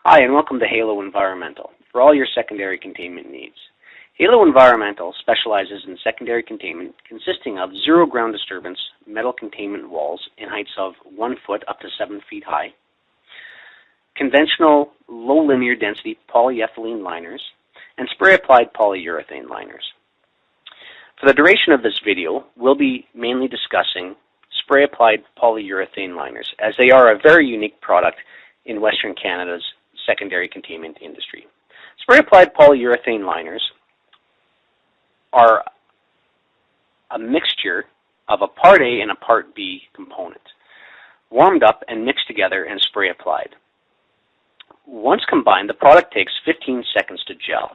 Hi, and welcome to Halo Environmental for all your secondary containment needs. Halo Environmental specializes in secondary containment consisting of zero ground disturbance metal containment walls in heights of 1 foot up to 7 feet high, conventional low linear density polyethylene liners, and spray-applied polyurethane liners. For the duration of this video, we'll be mainly discussing spray-applied polyurethane liners, as they are a very unique product in Western Canada's secondary containment industry. Spray-applied polyurethane liners are a mixture of a Part A and a Part B component, warmed up and mixed together and spray-applied. Once combined, the product takes 15 seconds to gel,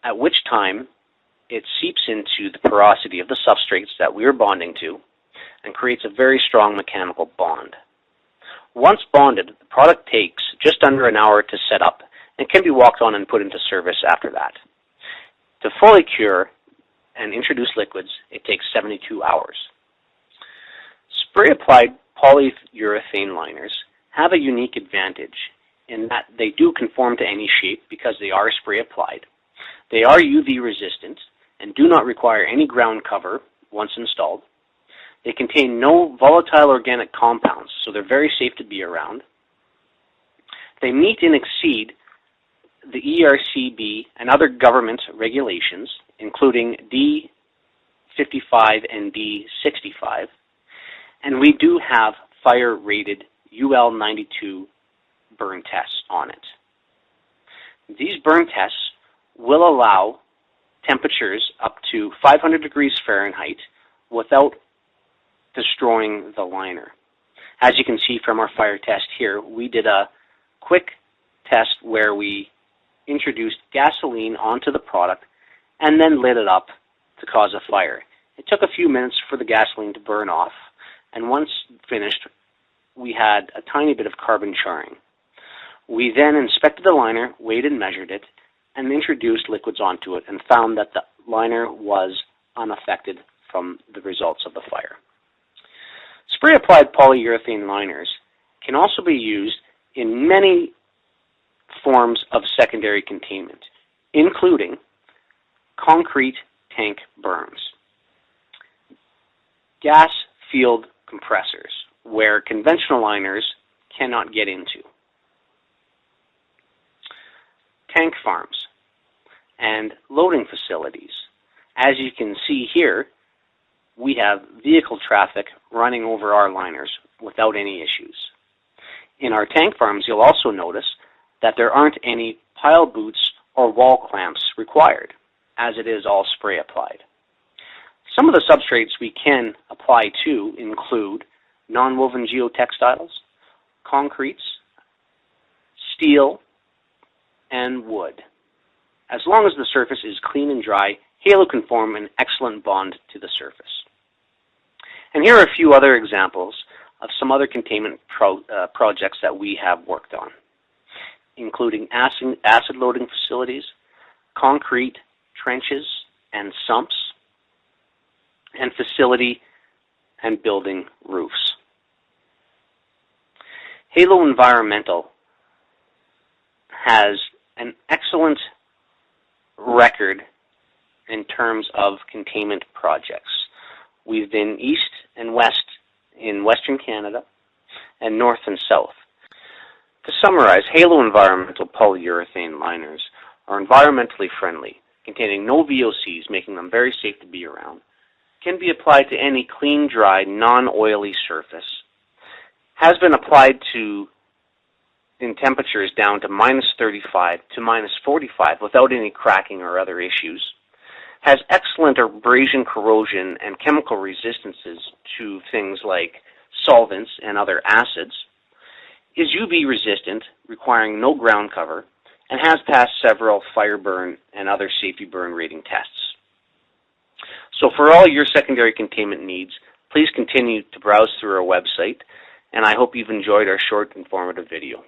at which time it seeps into the porosity of the substrates that we are bonding to and creates a very strong mechanical bond. Once bonded, the product takes just under an hour to set up and can be walked on and put into service after that. To fully cure and introduce liquids, it takes 72 hours. Spray-applied polyurethane liners have a unique advantage in that they do conform to any shape because they are spray-applied. They are UV resistant and do not require any ground cover once installed. They contain no volatile organic compounds, so they're very safe to be around. They meet and exceed the ERCB and other government regulations, including D55 and D65, and we do have fire-rated UL92 burn tests on it. These burn tests will allow temperatures up to 500 degrees Fahrenheit without destroying the liner. As you can see from our fire test here, we did a quick test where we introduced gasoline onto the product and then lit it up to cause a fire. It took a few minutes for the gasoline to burn off, and once finished, we had a tiny bit of carbon charring. We then inspected the liner, weighed and measured it, and introduced liquids onto it and found that the liner was unaffected from the results of the fire. Spray-applied polyurethane liners can also be used in many forms of secondary containment, including concrete tank berms, gas field compressors, where conventional liners cannot get into, tank farms, and loading facilities. As you can see here, we have vehicle traffic running over our liners without any issues. In our tank farms, you'll also notice that there aren't any pile boots or wall clamps required, as it is all spray applied. Some of the substrates we can apply to include non-woven geotextiles, concretes, steel, and wood. As long as the surface is clean and dry, Halo can form an excellent bond to the surface. And here are a few other examples of some other containment projects that we have worked on, including acid loading facilities, concrete trenches and sumps, and facility and building roofs. Halo Environmental has an excellent record in terms of containment projects. We've been east and west in Western Canada and north and south. To summarize, Halo Environmental polyurethane liners are environmentally friendly, containing no VOCs, making them very safe to be around, can be applied to any clean, dry, non-oily surface, has been applied to in temperatures down to -35 to -45 without any cracking or other issues, has excellent abrasion, corrosion, and chemical resistances to things like solvents and other acids, is UV resistant, requiring no ground cover, and has passed several fire burn and other safety burn rating tests. So for all your secondary containment needs, please continue to browse through our website, and I hope you've enjoyed our short, informative video.